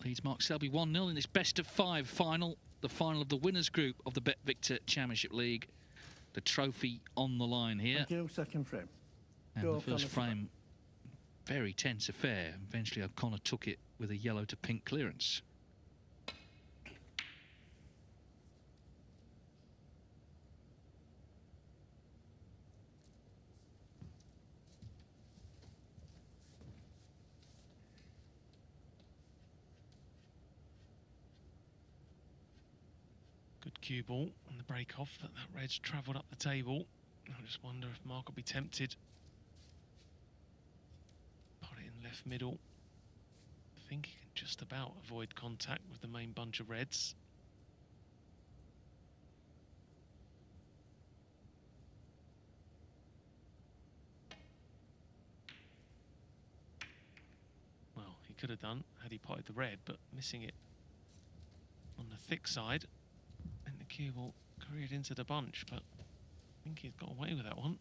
Leads Mark Selby 1-0 in this best-of-5 final, the final of the winners group of the Bet Victor Championship League. The trophy on the line here. Thank you. Second frame. And the first frame, very tense affair. Eventually O'Connor took it with a yellow to pink clearance. Good cue ball on the break off, that red's travelled up the table. I just wonder if Mark will be tempted. Put it in left middle. I think he can just about avoid contact with the main bunch of reds. Well, he could have done had he potted the red, but missing it on the thick side. And the cue ball careered into the bunch, but I think he's got away with that one.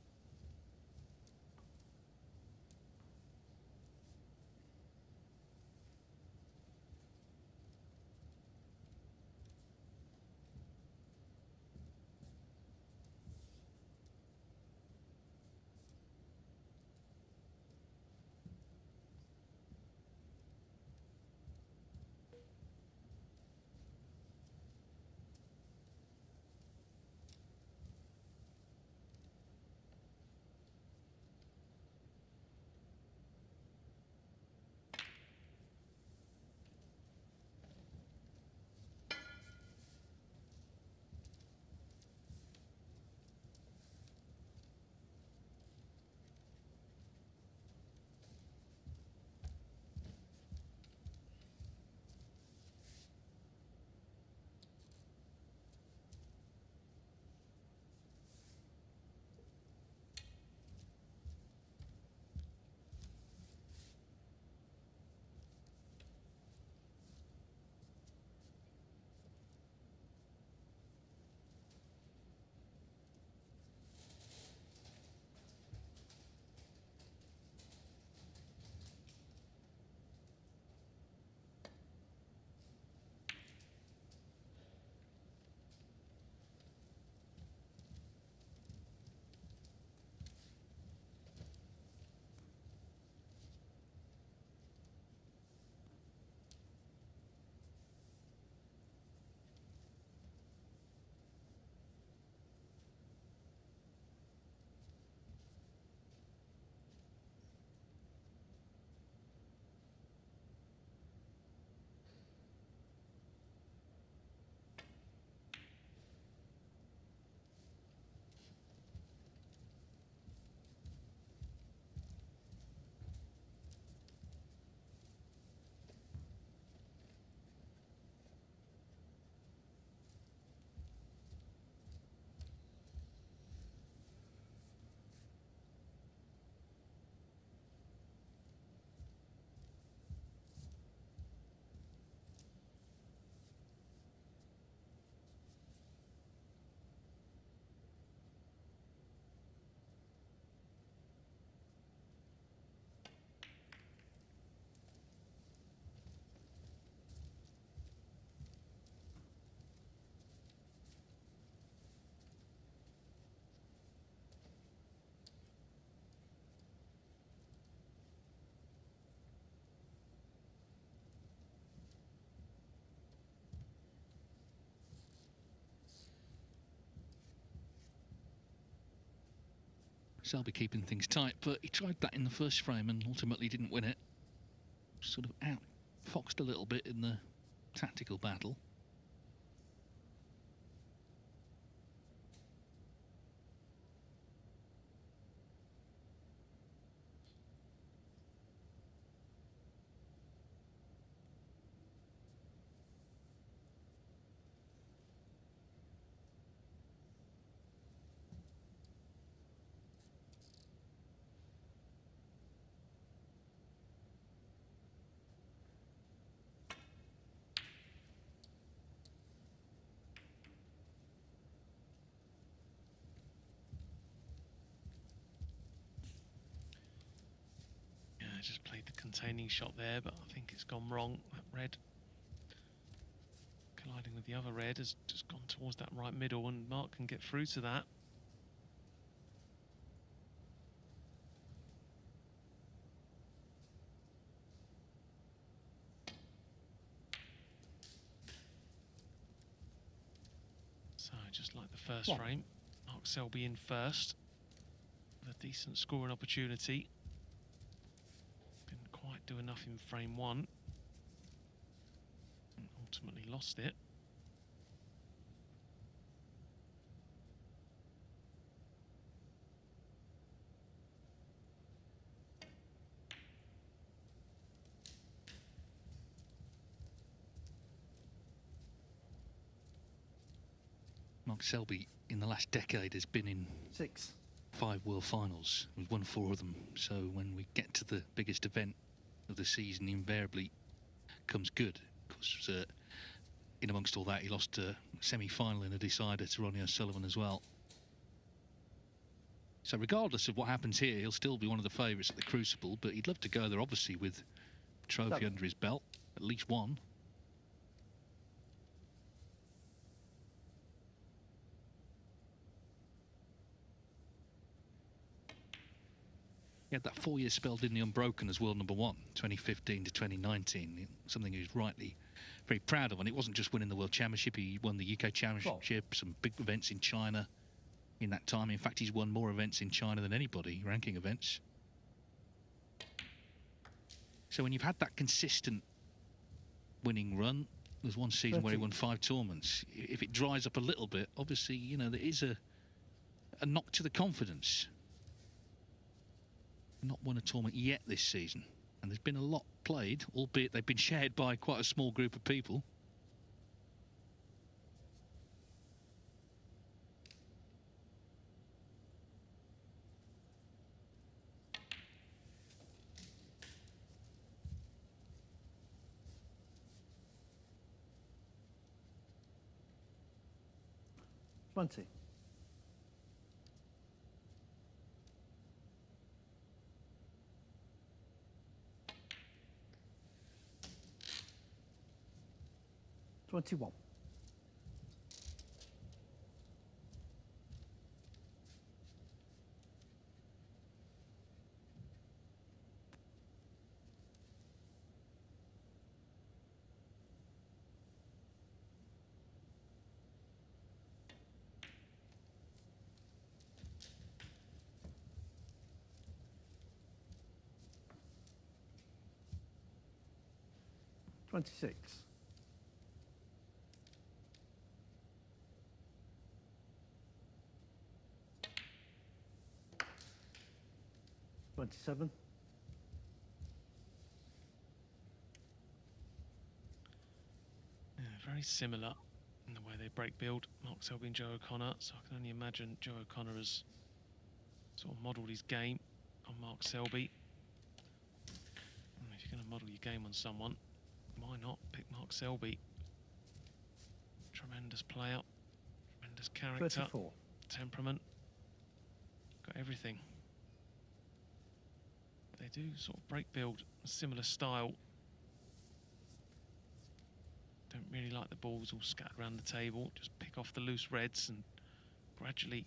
Selby keeping things tight, but he tried that in the first frame and ultimately didn't win it. Sort of outfoxed a little bit in the tactical battle. Just played the containing shot there, but I think it's gone wrong. That red colliding with the other red, has just gone towards that right middle, and Mark can get through to that. So just like the first frame, Mark Selby in first with a decent scoring opportunity. Didn't quite do enough in frame one and ultimately lost it. Mark Selby in the last decade has been in 5 World Finals. We've won 4 of them. So when we get to the biggest event of the season, invariably comes good. Because in amongst all that, he lost a semi-final in a decider to Ronnie O'Sullivan as well. So regardless of what happens here, he'll still be one of the favourites at the Crucible. But he'd love to go there, obviously, with a trophy under his belt, at least one. He had that 4-year spell, didn't he, unbroken as world number 1, 2015 to 2019. Something he was rightly very proud of. And it wasn't just winning the World Championship. He won the UK Championship, some big events in China in that time. In fact, he's won more events in China than anybody, ranking events. So when you've had that consistent winning run, there's one season where he won 5 tournaments. If it dries up a little bit, obviously, you know, there is a knock to the confidence. Not won a tournament yet this season, and there's been a lot played, albeit they've been shared by quite a small group of people. Twenty. 21. 26. 27. Yeah, very similar in the way they break build, Mark Selby and Joe O'Connor. So I can only imagine Joe O'Connor has sort of modelled his game on Mark Selby. If you're going to model your game on someone, why not pick Mark Selby? Tremendous player, tremendous character, 34. temperament, got everything. They do sort of break build, a similar style. Don't really like the balls all scattered around the table. Just pick off the loose reds and gradually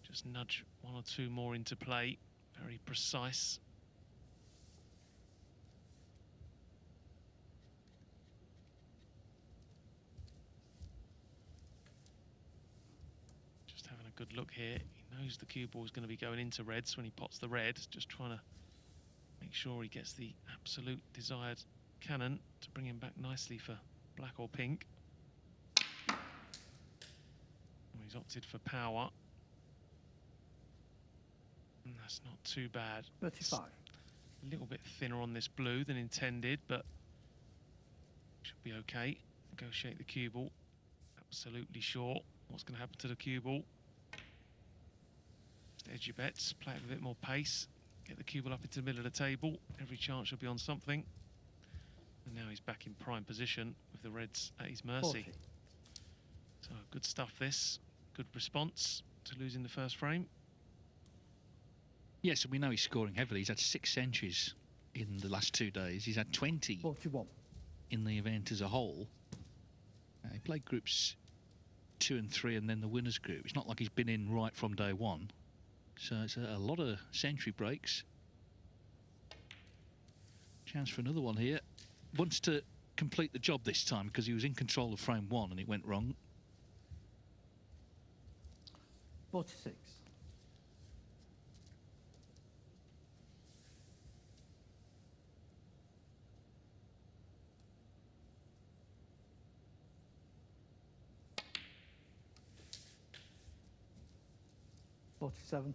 just nudge 1 or 2 more into play. Very precise. Just having a good look here. He knows the cue ball is going to be going into reds when he pots the red. Just trying to make sure he gets the absolute desired cannon to bring him back nicely for black or pink. Well, he's opted for power. And that's not too bad. 35. A little bit thinner on this blue than intended, but should be okay. Negotiate the cue ball. Absolutely sure what's going to happen to the cue ball. Just edge your bets, play it with a bit more pace. Get the cue ball up into the middle of the table. Every chance you'll be on something. And now he's back in prime position with the reds at his mercy. 40. So good stuff this. Good response to losing the first frame. Yes, and we know he's scoring heavily. He's had 6 centuries in the last 2 days. He's had 20 41. in the event as a whole. He played groups 2 and 3 and then the winners group. It's not like he's been in right from day one. So it's a lot of century breaks. Chance for another one here. Wants to complete the job this time because he was in control of frame 1 and it went wrong. 46. $47.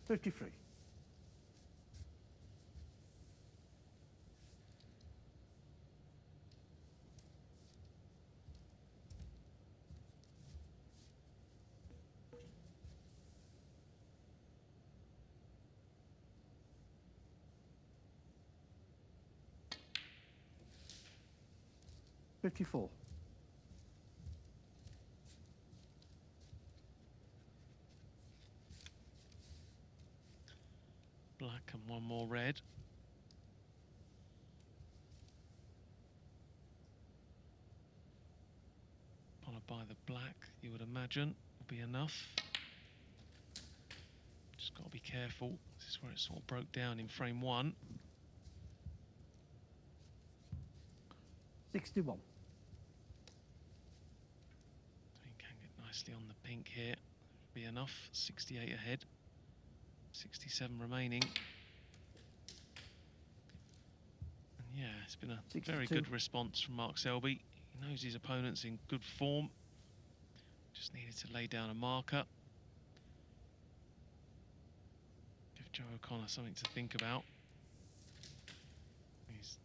53. $54. Black and one more red. Followed by the black, you would imagine, will be enough. Just got to be careful. This is where it sort of broke down in frame 1. 61. So you can get nicely on the pink here. Be enough. 68 ahead. 67 remaining. And yeah, it's been a 62. very good response from Mark Selby. He knows his opponent's in good form. Just needed to lay down a marker. Give Joe O'Connor something to think about. He's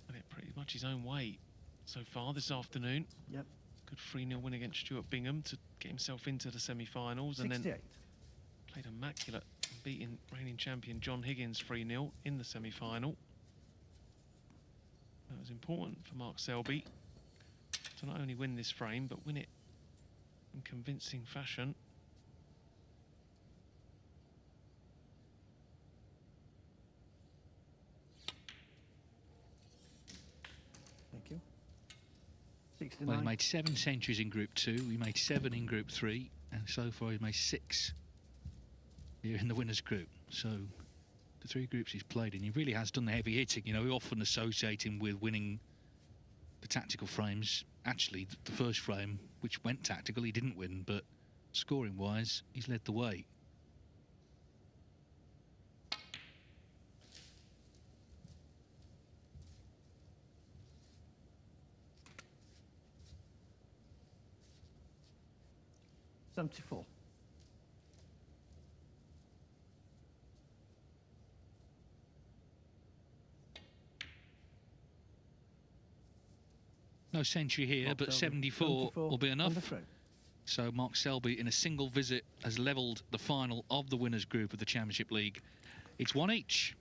done it pretty much his own way so far this afternoon. Yep. Good 3-0 win against Stuart Bingham to get himself into the semi-finals. And then played immaculate, beating reigning champion John Higgins 3-0 in the semi-final. That was important for Mark Selby to not only win this frame, but win it in convincing fashion. Thank you. 69. Well, he made 7 centuries in Group 2, he made 7 in Group 3, and so far he's made 6 here in the winners group. So the 3 groups he's played in, he really has done the heavy hitting. You know, we often associate him with winning the tactical frames. Actually, the first frame, which went tactical, he didn't win, but scoring-wise, he's led the way. $74. No century here, Mark but Selby. 74 will be enough. Underthrow. So Mark Selby, in a single visit, has levelled the final of the winners group of the Championship League. It's 1 each.